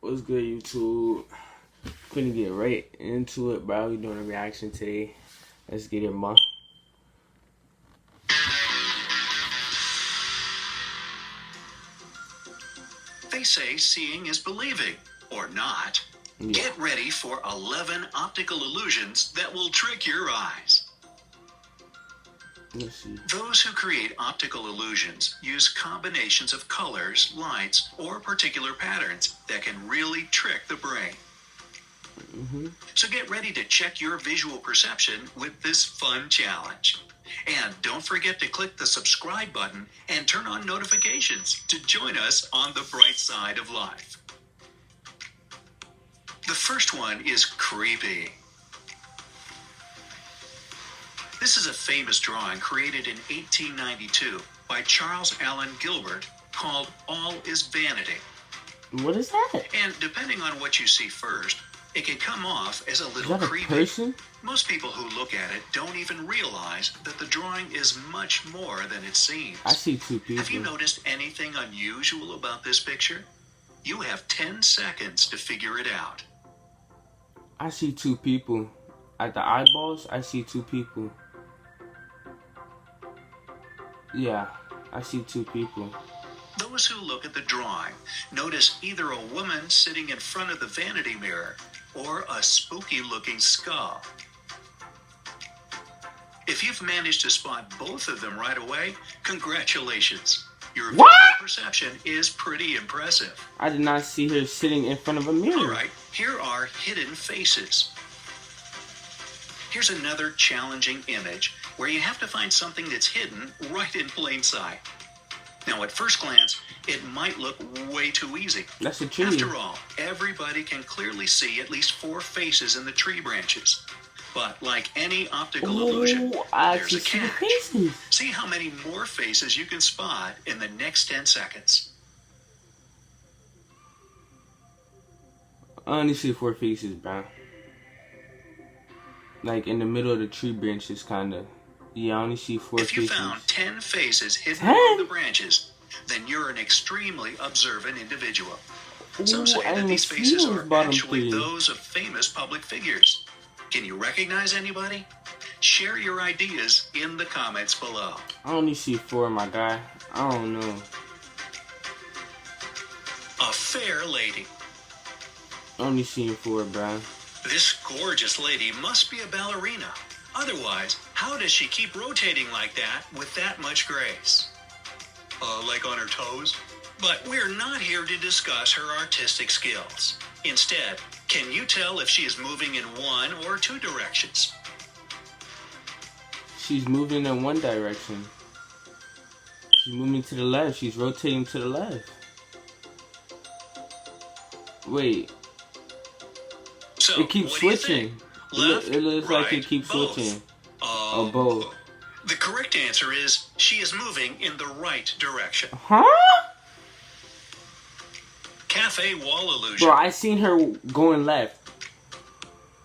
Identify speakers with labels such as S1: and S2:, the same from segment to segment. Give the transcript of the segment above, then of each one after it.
S1: What's good, YouTube? Gonna get right into it, bro. We doing a reaction today. Let's get it, ma.
S2: They say seeing is believing, or not.
S1: Yeah.
S2: Get ready for 11 optical illusions that will trick your eyes.
S1: Let's see.
S2: Those who create optical illusions use combinations of colors, lights, or particular patterns that can really trick the brain. So get ready to check your visual perception with this fun challenge. And don't forget to click the subscribe button and turn on notifications to join us on the bright side of life. The first one is creepy. This is a famous drawing created in 1892 by Charles Allen Gilbert called All is Vanity.
S1: What is that?
S2: And depending on what you see first, it can come off as a
S1: Is
S2: little
S1: that a
S2: creepy.
S1: person?
S2: Most people who look at it don't even realize that the drawing is much more than it seems.
S1: I see two people.
S2: Have you noticed anything unusual about this picture? You have 10 seconds to figure it out.
S1: I see two people. At the eyeballs, I see two people. Yeah, I see two people.
S2: Those who look at the drawing notice either a woman sitting in front of the vanity mirror or a spooky-looking skull. If you've managed to spot both of them right away, congratulations. Your visual perception is pretty impressive.
S1: I did not see her sitting in front of a mirror.
S2: All right, here are hidden faces. Here's another challenging image where you have to find something that's hidden right in plain sight. Now, at first glance, it might look way too easy.
S1: That's a tree.
S2: After all, everybody can clearly see at least 4 faces in the tree branches. But like any optical illusion,
S1: I
S2: there's a
S1: actually see the
S2: catch.
S1: faces.
S2: See how many more faces you can spot in the next 10 seconds.
S1: I only see 4 faces, bro. Like in the middle of the tree branches, kinda. Yeah, I only see 4
S2: If you
S1: faces.
S2: found 10 faces hidden
S1: 10?
S2: among the branches, then you're an extremely observant individual. Some say
S1: I
S2: that
S1: didn't
S2: these
S1: see
S2: faces
S1: those
S2: are
S1: bottom
S2: actually
S1: 3.
S2: those of famous public figures. Can you recognize anybody? Share your ideas in the comments below.
S1: I only see 4, my guy. I don't know.
S2: A fair lady.
S1: I only seen 4, bro.
S2: This gorgeous lady must be a ballerina. Otherwise, how does she keep rotating like that with that much grace? Like on her toes? But we're not here to discuss her artistic skills. Instead, can you tell if she is moving in 1 or 2 directions?
S1: She's moving in one direction. She's moving to the left. She's rotating to the left. Wait.
S2: So,
S1: It keeps
S2: what do you
S1: switching.
S2: think? Left,
S1: It looks
S2: right,
S1: like it keeps
S2: both.
S1: switching. Oh, both.
S2: The correct answer is she is moving in the right direction.
S1: Huh?
S2: Cafe wall illusion.
S1: Bro, I seen her going left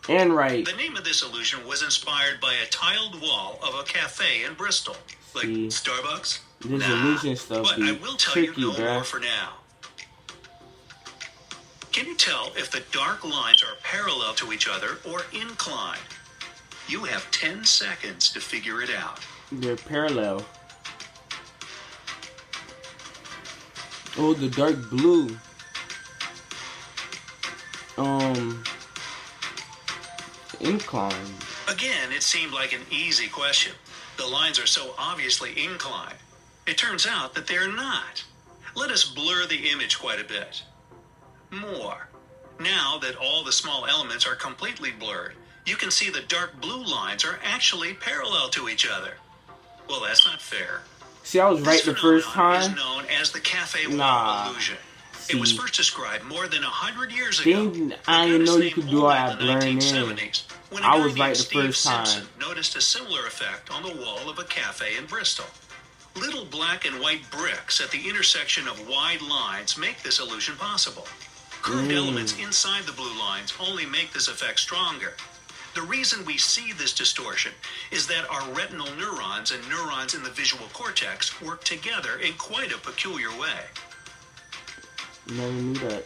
S1: and right.
S2: The name of this illusion was inspired by a tiled wall of a cafe in Bristol. Like
S1: See,
S2: Starbucks?
S1: this
S2: Nah,
S1: illusion stuff
S2: but
S1: be
S2: I will tell
S1: tricky,
S2: you no
S1: bruh.
S2: more for now. Can you tell if the dark lines are parallel to each other or inclined? You have 10 seconds to figure it out.
S1: They're parallel. Oh, the dark blue. Incline.
S2: Again, it seemed like an easy question. The lines are so obviously inclined. It turns out that they're not. Let us blur the image quite a bit. More. Now that all the small elements are completely blurred, you can see the dark blue lines are actually parallel to each other. Well, that's not fair.
S1: See, I was right the first
S2: phenomenon
S1: time.
S2: is known as the cafe wall
S1: Nah.
S2: illusion.
S1: See,
S2: It was first described more than 100 years ago.
S1: I didn't know you could do all
S2: Only
S1: that
S2: the
S1: blurring in.
S2: 1970s, when a
S1: I
S2: guy
S1: was right
S2: named
S1: the
S2: Steve
S1: first time.
S2: Simpson noticed a similar effect on the wall of a cafe in Bristol. Little black and white bricks at the intersection of wide lines make this illusion possible. Curved elements inside the blue lines only make this effect stronger. The reason we see this distortion is that our retinal neurons and neurons in the visual cortex work together in quite a peculiar way.
S1: Never knew that.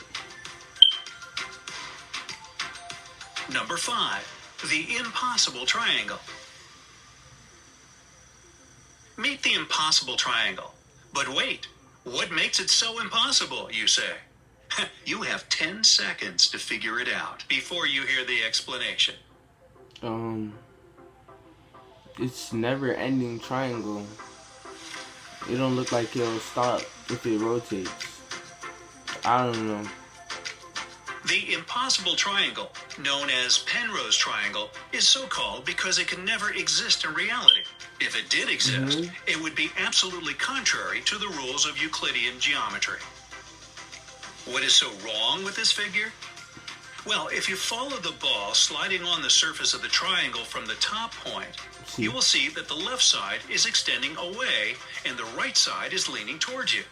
S2: Number 5, the impossible triangle. Meet the impossible triangle. But wait, what makes it so impossible, you say? You have 10 seconds to figure it out before you hear the explanation.
S1: It's never-ending triangle. It don't look like it'll stop if it rotates. I don't know.
S2: The impossible triangle, known as Penrose triangle, is so called because it can never exist in reality. If it did exist, it would be absolutely contrary to the rules of Euclidean geometry. What is so wrong with this figure? Well, if you follow the ball sliding on the surface of the triangle from the top point, you will see that the left side is extending away and the right side is leaning towards you.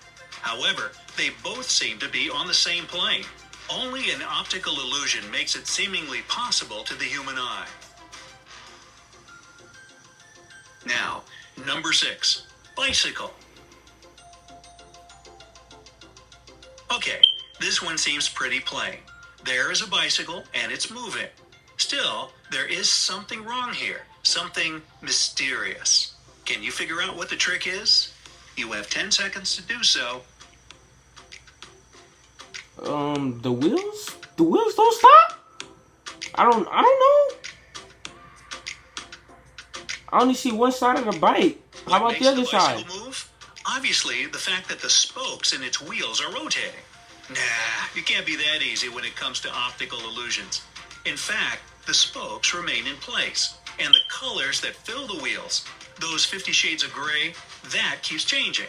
S2: However, they both seem to be on the same plane. Only an optical illusion makes it seemingly possible to the human eye. Now, number 6, bicycle. Okay, this one seems pretty plain. There is a bicycle and it's moving. Still, there is something wrong here, something mysterious. Can you figure out what the trick is? You have 10 seconds to do so.
S1: The wheels? The wheels don't stop? I don't know. I only see one side of the bike. How about the other side?
S2: Move? Obviously, the fact that the spokes in its wheels are rotating. Nah, you can't be that easy when it comes to optical illusions. In fact, the spokes remain in place, and the colors that fill the wheels, those 50 shades of gray, that keeps changing.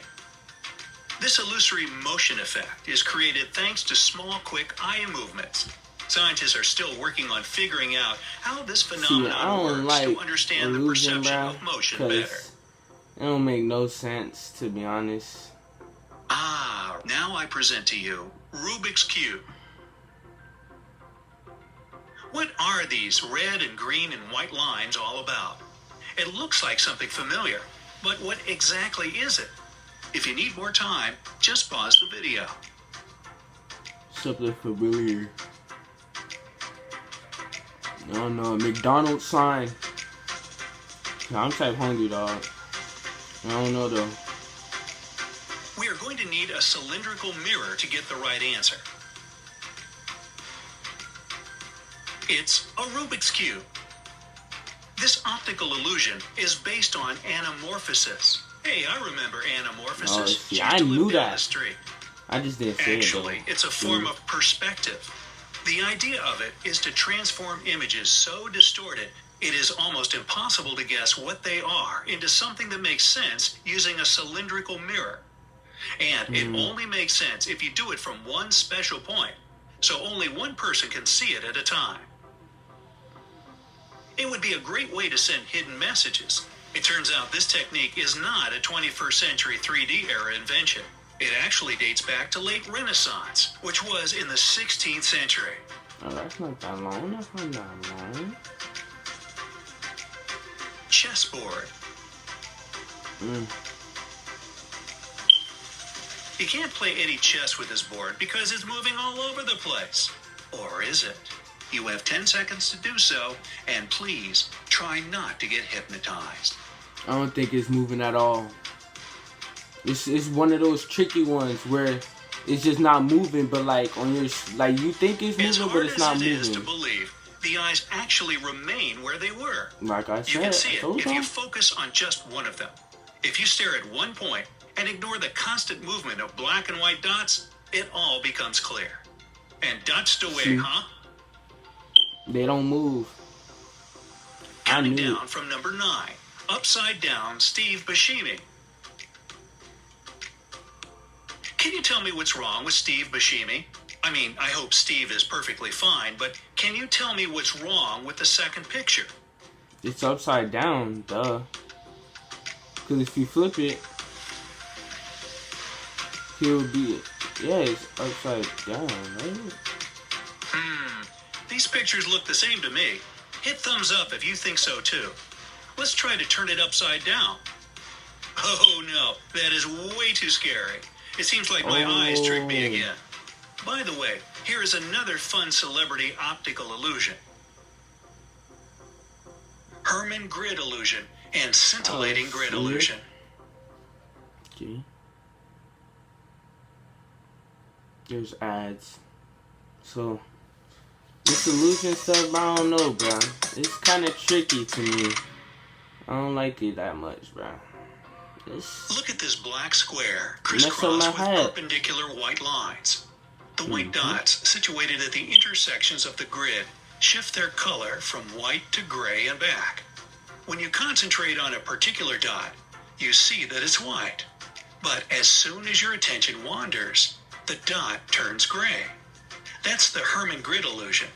S2: This illusory motion effect is created thanks to small, quick eye movements. Scientists are still working on figuring out how this phenomenon works to understand the perception of motion better.
S1: It don't make no sense, to be honest.
S2: Now I present to you Rubik's Cube. What are these red and green and white lines all about? It looks like something familiar, but what exactly is it? If you need more time, just pause the video.
S1: Something familiar. I don't know, a McDonald's sign. I'm type hungry, dog. I don't know, though.
S2: We are going to need a cylindrical mirror to get the right answer. It's a Rubik's Cube. This optical illusion is based on anamorphosis. Hey, I remember anamorphosis.
S1: Oh, see, I knew that. I just didn't say
S2: Actually,
S1: it,
S2: it's a form of perspective. The idea of it is to transform images so distorted it is almost impossible to guess what they are into something that makes sense using a cylindrical mirror. And it only makes sense if you do it from one special point, so only one person can see it at a time. It would be a great way to send hidden messages. It turns out this technique is not a 21st century 3D era invention. It actually dates back to late Renaissance, which was in the 16th century.
S1: Oh, that's not that long. That's not that long.
S2: Chessboard. You can't play any chess with this board because it's moving all over the place. Or is it? You have 10 seconds to do so, and please try not to get hypnotized.
S1: I don't think it's moving at all. It's one of those tricky ones where it's just not moving, but like on your you think it's moving, but it's not moving.
S2: As hard as it is to believe, the eyes actually remain where they were.
S1: Like I said,
S2: you can see it if you focus on just one of them. If you stare at one point and ignore the constant movement of black and white dots, it all becomes clear. And dots to way, huh?
S1: They don't move.
S2: Counting down from number 9, upside down Steve Buscemi. Can you tell me what's wrong with Steve Buscemi? I mean, I hope Steve is perfectly fine, but can you tell me what's wrong with the second picture?
S1: It's upside down, duh. Because if you flip it, he'll be... Yeah, it's upside down, right?
S2: These pictures look the same to me. Hit thumbs up if you think so too. Let's try to turn it upside down. Oh no, that is way too scary. It seems like my eyes tricked me again. By the way, here is another fun celebrity optical illusion. Herman grid illusion, and scintillating grid illusion.
S1: Okay. There's ads. So this illusion stuff, I don't know, bro. It's kind of tricky to me. I don't like it that much, bro.
S2: Look at this black square crisscrossed with
S1: head.
S2: perpendicular white lines. The white dots situated at the intersections of the grid shift their color from white to gray and back. When you concentrate on a particular dot, you see that it's white. But as soon as your attention wanders, the dot turns gray. That's the Herman grid illusion.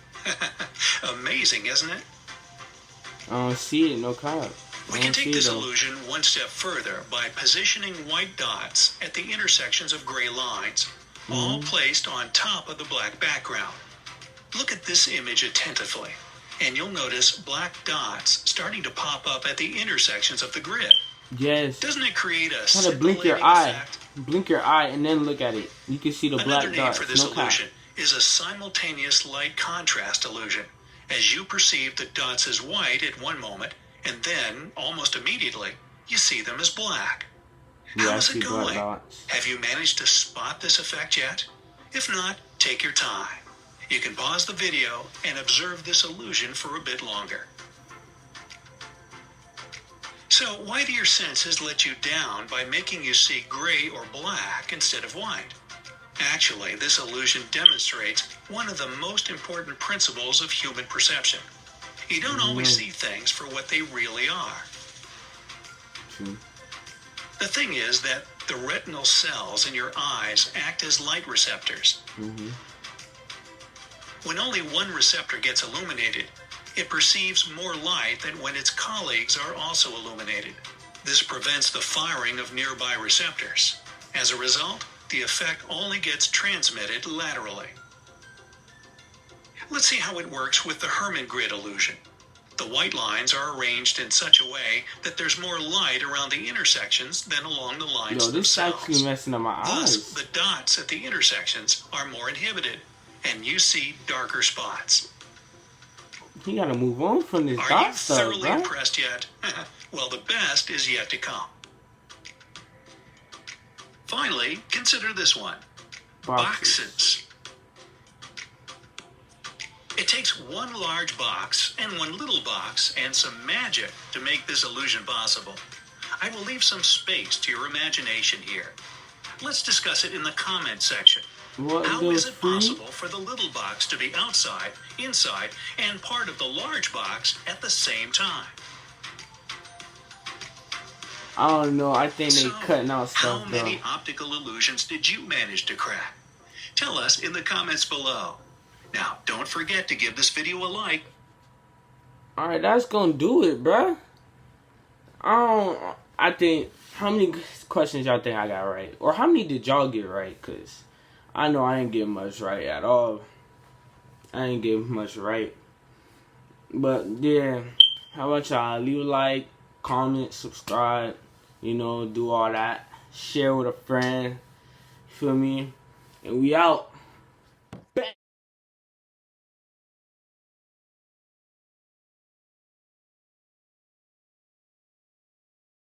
S2: Amazing, isn't it?
S1: I don't see it, no cap.
S2: We can take this illusion one step further by positioning white dots at the intersections of gray lines, all placed on top of the black background. Look at this image attentively, and you'll notice black dots starting to pop up at the intersections of the grid.
S1: Yes.
S2: Doesn't it create a
S1: kind of blink your eye, blink your eye, and then look at it. You can see the black dots.
S2: Another name for this illusion is a simultaneous light contrast illusion, as you perceive the dots as white at one moment, and then, almost immediately, you see them as black. How is it going? Have you managed to spot this effect yet? If not, take your time. You can pause the video and observe this illusion for a bit longer. So, why do your senses let you down by making you see gray or black instead of white? Actually, this illusion demonstrates one of the most important principles of human perception. You don't always see things for what they really are. The thing is that the retinal cells in your eyes act as light receptors. When only one receptor gets illuminated, it perceives more light than when its colleagues are also illuminated. This prevents the firing of nearby receptors. As a result, the effect only gets transmitted laterally. Let's see how it works with the Herman grid illusion. The white lines are arranged in such a way that there's more light around the intersections than along the lines
S1: this
S2: themselves.
S1: actually messing up my eyes.
S2: Thus, the dots at the intersections are more inhibited, and you see darker spots.
S1: You gotta move on from this dot stuff,
S2: Are you thoroughly impressed yet? Well, the best is yet to come. Finally, consider this one. Boxes. It takes one large box and one little box and some magic to make this illusion possible. I will leave some space to your imagination here. Let's discuss it in the comment section. How is it possible for the little box to be outside, inside, and part of the large box at the same time?
S1: I don't know. I think they cutting out stuff.
S2: How many optical illusions did you manage to crack? Tell us in the comments below. Now, don't forget to give this video a like.
S1: Alright, that's gonna do it, bruh. I think, how many questions y'all think I got right? Or how many did y'all get right? Because I know I ain't get much right at all. I ain't get much right. But, yeah. How about y'all? Leave a like, comment, subscribe. You know, do all that. Share with a friend. Feel me? And we out.